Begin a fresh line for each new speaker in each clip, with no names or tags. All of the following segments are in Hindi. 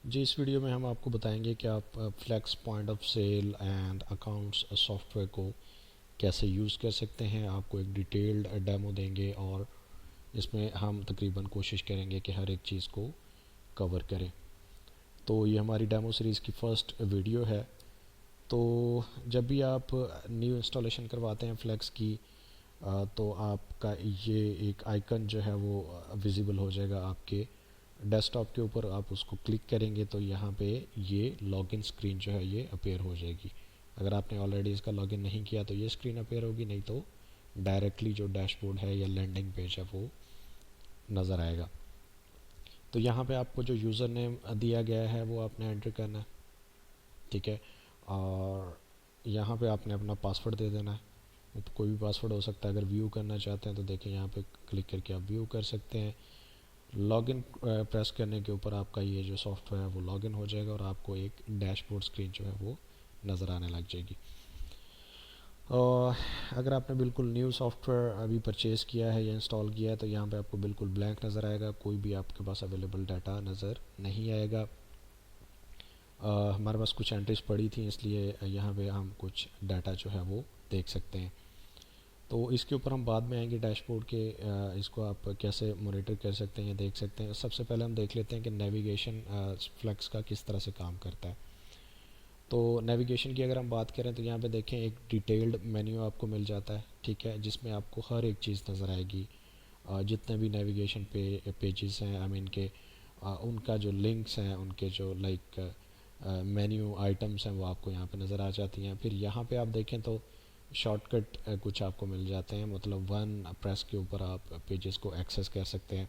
जी, इस वीडियो में हम आपको बताएंगे कि आप flex point of sale and accounts software को कैसे यूज़ कर सकते हैं। आपको एक डिटेल्ड डेमो देंगे और इसमें हम तकरीबन कोशिश करेंगे कि हर एक चीज़ को कवर करें। तो ये हमारी डेमो सीरीज़ की फ़र्स्ट वीडियो है। तो जब भी आप न्यू इंस्टॉलेशन करवाते हैं फ्लेक्स की, तो आपका ये एक आइकन जो है वो विजिबल हो जाएगा आपके डेस्कटॉप के ऊपर। आप उसको क्लिक करेंगे तो यहाँ पे ये लॉगिन स्क्रीन जो है ये अपेयर हो जाएगी। अगर आपने ऑलरेडी इसका लॉगिन नहीं किया तो ये स्क्रीन अपेयर होगी, नहीं तो डायरेक्टली जो डैशबोर्ड है या लैंडिंग पेज है वो नज़र आएगा। तो यहाँ पे आपको जो यूज़र नेम दिया गया है वो आपने एंटर करना है, ठीक है। और यहाँ पे आपने अपना पासवर्ड दे देना है। कोई भी पासवर्ड हो सकता है। अगर व्यू करना चाहते हैं तो देखिए यहाँ पे क्लिक करके आप व्यू कर सकते हैं। लॉगिन प्रेस करने के ऊपर आपका ये जो सॉफ्टवेयर है वो लॉगिन हो जाएगा और आपको एक डैशबोर्ड स्क्रीन जो है वो नज़र आने लग जाएगी। और अगर आपने बिल्कुल न्यू सॉफ्टवेयर अभी परचेज़ किया है या इंस्टॉल किया है तो यहाँ पे आपको बिल्कुल ब्लैंक नज़र आएगा, कोई भी आपके पास अवेलेबल डाटा नज़र नहीं आएगा। हमारे पास कुछ एंट्रीज पड़ी थी, इसलिए यहाँ पे हम कुछ डाटा जो है वो देख सकते हैं। तो इसके ऊपर हम बाद में आएंगे डैशबोर्ड के। इसको आप कैसे मॉनिटर कर सकते हैं या देख सकते हैं। सबसे पहले हम देख लेते हैं कि नेविगेशन फ्लेक्स का किस तरह से काम करता है। तो नेविगेशन की अगर हम बात करें तो यहाँ पे देखें एक डिटेल्ड मेन्यू आपको मिल जाता है, ठीक है, जिसमें आपको हर एक चीज़ नज़र आएगी। जितने भी नेविगेशन पेजेस हैं, आई मीन के उनका जो लिंक्स हैं, उनके जो लाइक मेन्यू आइटम्स हैं वो आपको यहाँ पे नज़र आ जाती हैं। फिर यहाँ पे आप देखें तो शॉर्टकट कुछ आपको मिल जाते हैं, मतलब वन प्रेस के ऊपर आप पेजेस को एक्सेस कर सकते हैं।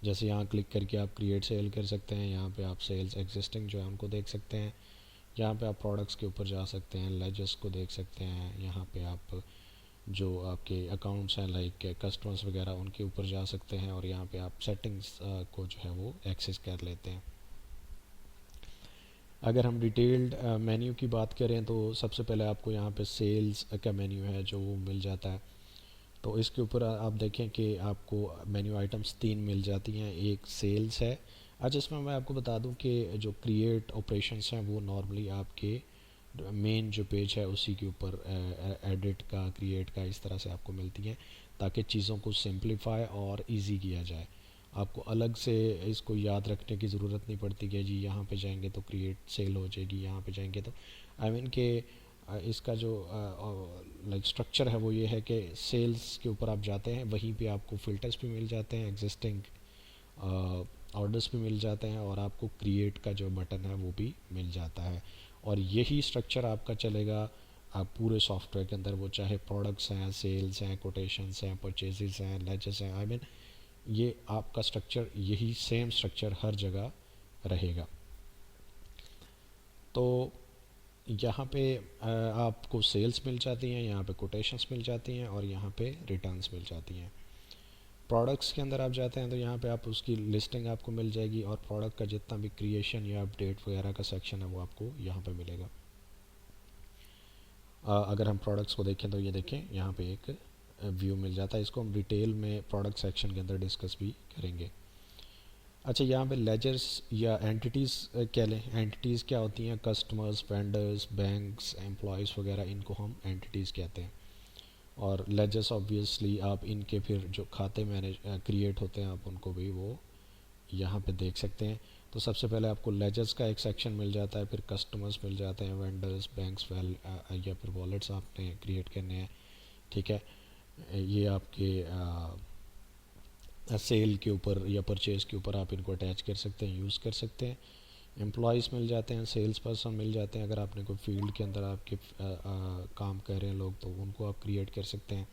जैसे यहाँ क्लिक करके आप क्रिएट सेल कर सकते हैं, यहाँ पे आप सेल्स एग्जिस्टिंग जो है उनको देख सकते हैं। यहाँ पे आप प्रोडक्ट्स के ऊपर जा सकते हैं, लेजर्स को देख सकते हैं। यहाँ पे आप जो आपके अकाउंट्स हैं लाइक कस्टमर्स वगैरह उनके ऊपर जा सकते हैं और यहाँ पे आप सेटिंग्स को जो है वो एक्सेस कर लेते हैं। अगर हम डिटेल्ड मेन्यू की बात करें तो सबसे पहले आपको यहाँ पे सेल्स का मेन्यू है जो वो मिल जाता है। तो इसके ऊपर आप देखें कि आपको मेन्यू आइटम्स तीन मिल जाती हैं। एक सेल्स है। अच्छा, इसमें मैं आपको बता दूं कि जो क्रिएट ऑपरेशंस हैं वो नॉर्मली आपके मेन जो पेज है उसी के ऊपर एडिट का, क्रिएट का, इस तरह से आपको मिलती हैं, ताकि चीज़ों को सिंपलीफाई और इजी किया जाए। आपको अलग से इसको याद रखने की ज़रूरत नहीं पड़ती कि जी यहाँ पे जाएंगे तो क्रिएट सेल हो जाएगी, यहाँ पे जाएंगे तो आई मीन के इसका जो लाइक स्ट्रक्चर है वो ये है कि सेल्स के ऊपर आप जाते हैं, वहीं पे आपको फ़िल्टर्स भी मिल जाते हैं, एग्जिस्टिंग ऑर्डर्स भी मिल जाते हैं और आपको क्रिएट का जो बटन है वो भी मिल जाता है। और यही स्ट्रक्चर आपका चलेगा आप पूरे सॉफ्टवेयर के अंदर, वो चाहे प्रोडक्ट्स हैं, सेल्स हैं, कोटेशंस हैं, परचेजेस हैं, लेजर्स हैं, आई मीन ये आपका स्ट्रक्चर, यही सेम स्ट्रक्चर हर जगह रहेगा। तो यहाँ पे आपको सेल्स मिल जाती हैं, यहाँ पे कोटेशंस मिल जाती हैं और यहाँ पे रिटर्न्स मिल जाती हैं। प्रोडक्ट्स के अंदर आप जाते हैं तो यहाँ पे आप उसकी लिस्टिंग आपको मिल जाएगी और प्रोडक्ट का जितना भी क्रिएशन या अपडेट वगैरह का सेक्शन है वो आपको यहाँ पे मिलेगा। अगर हम प्रोडक्ट्स को देखें तो ये देखें यहाँ पे एक व्यू मिल जाता है। इसको हम डिटेल में प्रोडक्ट सेक्शन के अंदर डिस्कस भी करेंगे। अच्छा, यहाँ पे लेजर्स या एंटिटीज़ क्या लें, एंटिटीज़ क्या होती हैं, कस्टमर्स, वेंडर्स, बैंक्स, एम्प्लॉयज़ वगैरह, इनको हम एंटिटीज़ कहते हैं। और लेजर्स ऑब्वियसली आप इनके फिर जो खाते मैनेज क्रिएट होते हैं आप उनको भी वो यहाँ पे देख सकते हैं। तो सबसे पहले आपको लेजर्स का एक सेक्शन मिल जाता है, फिर कस्टमर्स मिल जाते हैं, वेंडर्स, बैंक्स, या फिर वॉलेट्स आपने क्रिएट करने हैं, ठीक है। ये आपके सेल के ऊपर या परचेज़ के ऊपर आप इनको अटैच कर सकते हैं, यूज़ कर सकते हैं। एम्प्लॉयज़ मिल जाते हैं, सेल्स पर्सन मिल जाते हैं। अगर आपने कोई फील्ड के अंदर आपके काम कर रहे हैं लोग तो उनको आप क्रिएट कर सकते हैं,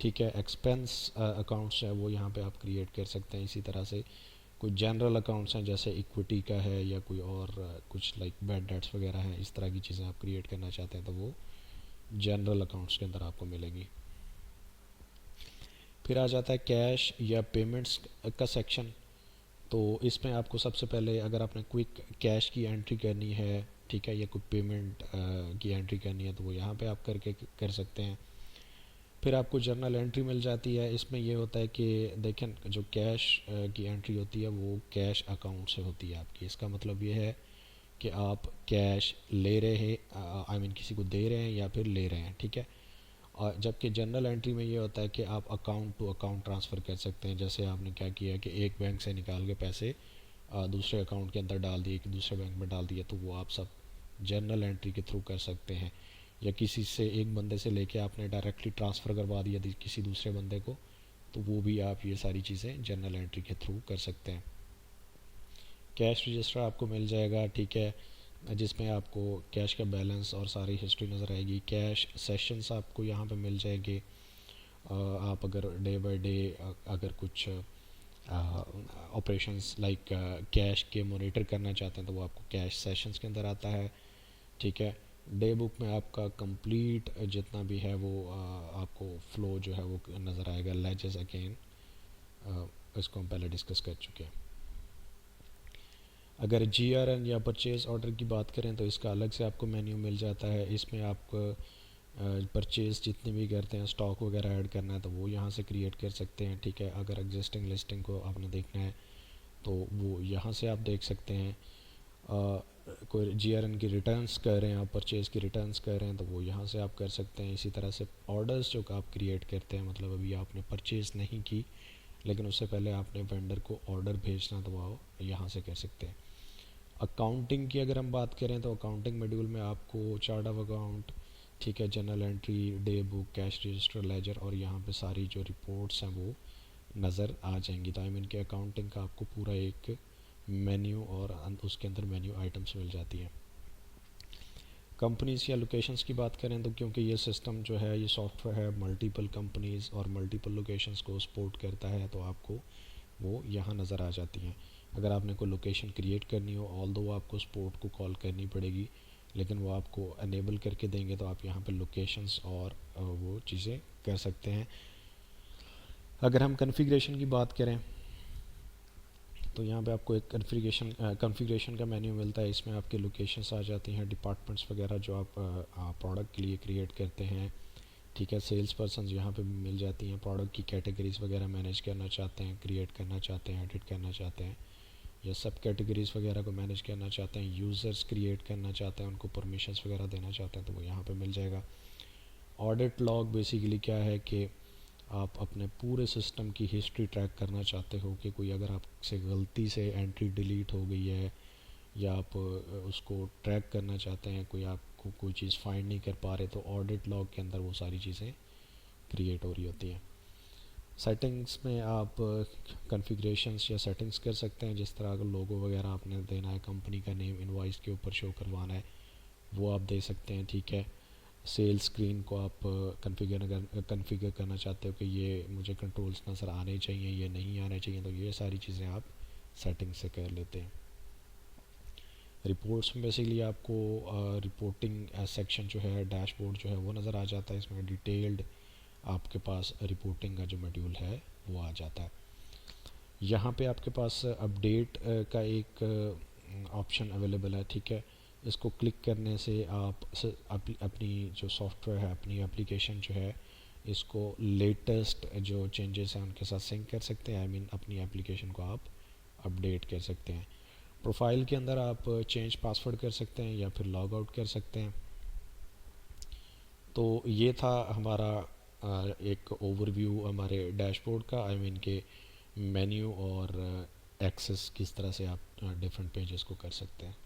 ठीक है। एक्सपेंस अकाउंट्स है वो यहाँ पे आप क्रिएट कर सकते हैं। इसी तरह से कोई जनरल अकाउंट्स हैं जैसे इक्विटी का है या कोई और कुछ लाइक बैड डेट्स वगैरह हैं, इस तरह की चीज़ें आप क्रिएट करना चाहते हैं तो वो जनरल अकाउंट्स के अंदर आपको मिलेगी। फिर आ जाता है कैश या पेमेंट्स का सेक्शन। तो इसमें आपको सबसे पहले अगर आपने क्विक कैश की एंट्री करनी है, ठीक है, या कोई पेमेंट की एंट्री करनी है तो वो यहाँ पे आप करके कर सकते हैं। फिर आपको जर्नल एंट्री मिल जाती है। इसमें ये होता है कि देखें जो कैश की एंट्री होती है वो कैश अकाउंट से होती है आपकी। इसका मतलब ये है कि आप कैश ले रहे हैं, आई मीन किसी को दे रहे हैं या फिर ले रहे हैं, ठीक है। और जबकि जनरल एंट्री में ये होता है कि आप अकाउंट टू अकाउंट ट्रांसफ़र कर सकते हैं। जैसे आपने क्या किया कि एक बैंक से निकाल के पैसे दूसरे अकाउंट के अंदर डाल दिए कि दूसरे बैंक में डाल दिए, तो वो आप सब जर्नल एंट्री के थ्रू कर सकते हैं। या किसी से एक बंदे से लेके आपने डायरेक्टली ट्रांसफ़र करवा दिया किसी दूसरे बंदे को, तो वो भी आप ये सारी चीज़ें जर्नल एंट्री के थ्रू कर सकते हैं। कैश रजिस्टर आपको मिल जाएगा, ठीक है, जिसमें आपको कैश का बैलेंस और सारी हिस्ट्री नज़र आएगी। कैश सेशंस आपको यहाँ पे मिल जाएंगे। आप अगर डे बाय डे अगर कुछ ऑपरेशंस लाइक कैश के मॉनिटर करना चाहते हैं तो वो आपको कैश सेशंस के अंदर आता है, ठीक है। डे बुक में आपका कंप्लीट जितना भी है वो आपको फ्लो जो है वो नज़र आएगा। लेजेस अगेन इसको हम पहले डिस्कस कर चुके हैं। अगर GRN या परचेज़ ऑर्डर की बात करें तो इसका अलग से आपको मेन्यू मिल जाता है। इसमें आप परचेज़ जितने भी करते हैं, स्टॉक वगैरह ऐड करना है तो वो यहाँ से क्रिएट कर सकते हैं, ठीक है। अगर एग्जिस्टिंग लिस्टिंग को आपने देखना है तो वो यहाँ से आप देख सकते हैं। कोई GRN की रिटर्न्स कर रहे हैं, आप परचेज़ की रिटर्न्स कर रहे हैं तो वो यहाँ से आप कर सकते हैं। इसी तरह से ऑर्डर्स जो आप क्रिएट करते हैं, मतलब अभी आपने परचेज़ नहीं की लेकिन उससे पहले आपने वेंडर को ऑर्डर भेजना, तो वो यहाँ से कर सकते हैं। अकाउंटिंग की अगर हम बात करें तो अकाउंटिंग मॉड्यूल में आपको चार्ट ऑफ अकाउंट, ठीक है, general entry, day book, cash register, ledger और यहाँ पे सारी जो रिपोर्ट्स हैं वो नज़र आ जाएंगी। तो आई मीन के अकाउंटिंग का आपको पूरा एक मेन्यू और उसके अंदर मेन्यू आइटम्स मिल जाती हैं। कंपनीज़ या लोकेशंस की बात करें तो क्योंकि ये सिस्टम जो है, ये सॉफ्टवेयर है, मल्टीपल कंपनीज़ और मल्टीपल लोकेशंस को सपोर्ट करता है, तो आपको वो यहाँ नज़र आ जाती हैं। अगर आपने कोई लोकेशन क्रिएट करनी हो, ऑल्दो आपको सपोर्ट को कॉल करनी पड़ेगी, लेकिन वो आपको अनेबल करके देंगे तो आप यहाँ पे लोकेशंस और वो चीज़ें कर सकते हैं। अगर हम कन्फिग्रेशन की बात करें तो यहाँ पे आपको एक कन्फिग्रेशन का मेन्यू मिलता है। इसमें आपके लोकेशंस आ जाती हैं, डिपार्टमेंट्स वगैरह जो आप प्रोडक्ट के लिए क्रिएट करते हैं, ठीक है। सेल्स पर्सन यहाँ पे मिल जाती हैं, प्रोडक्ट की कैटेगरीज़ वगैरह मैनेज करना चाहते हैं, क्रिएट करना चाहते हैं, एडिट करना चाहते हैं, या सब कैटेगरीज़ वगैरह को मैनेज करना चाहते हैं, यूज़र्स क्रिएट करना चाहते हैं, उनको परमिशंस वगैरह देना चाहते हैं, तो वो यहाँ पे मिल जाएगा। ऑडिट लॉग बेसिकली क्या है कि आप अपने पूरे सिस्टम की हिस्ट्री ट्रैक करना चाहते हो कि कोई अगर आपसे गलती से एंट्री डिलीट हो गई है या आप उसको ट्रैक करना चाहते हैं, कोई आपको कोई चीज़ फाइंड नहीं कर पा रहे, तो ऑडिट लॉग के अंदर वो सारी चीज़ें क्रिएट हो रही होती हैं। सेटिंग्स में आप कॉन्फ़िगरेशंस या सेटिंग्स कर सकते हैं, जिस तरह अगर लोगो वगैरह आपने देना है, कंपनी का नेम इनवॉइस के ऊपर शो करवाना है, वो आप दे सकते हैं, ठीक है। सेल स्क्रीन को आप कन्फिगर करना चाहते हो कि ये मुझे कंट्रोल्स नज़र आने चाहिए, ये नहीं आने चाहिए, तो ये सारी चीज़ें आप सेटिंग से कर लेते हैं। रिपोर्ट्स में बेसिकली आपको रिपोर्टिंग सेक्शन जो है, डैशबोर्ड जो है वो नज़र आ जाता है। इसमें डिटेल्ड आपके पास रिपोर्टिंग का जो मॉड्यूल है वो आ जाता है। यहाँ पे आपके पास अपडेट का एक ऑप्शन अवेलेबल है, ठीक है। इसको क्लिक करने से आप अपनी जो सॉफ्टवेयर है, अपनी एप्लीकेशन जो है, इसको लेटेस्ट जो चेंजेस हैं उनके साथ सिंक कर सकते हैं। आई मीन अपनी एप्लीकेशन को आप अपडेट कर सकते हैं। प्रोफाइल के अंदर आप चेंज पासवर्ड कर सकते हैं या फिर लॉग आउट कर सकते हैं। तो ये था हमारा एक ओवरव्यू हमारे डैशबोर्ड का, आई मीन के मेन्यू और एक्सेस किस तरह से आप डिफरेंट पेजेस को कर सकते हैं।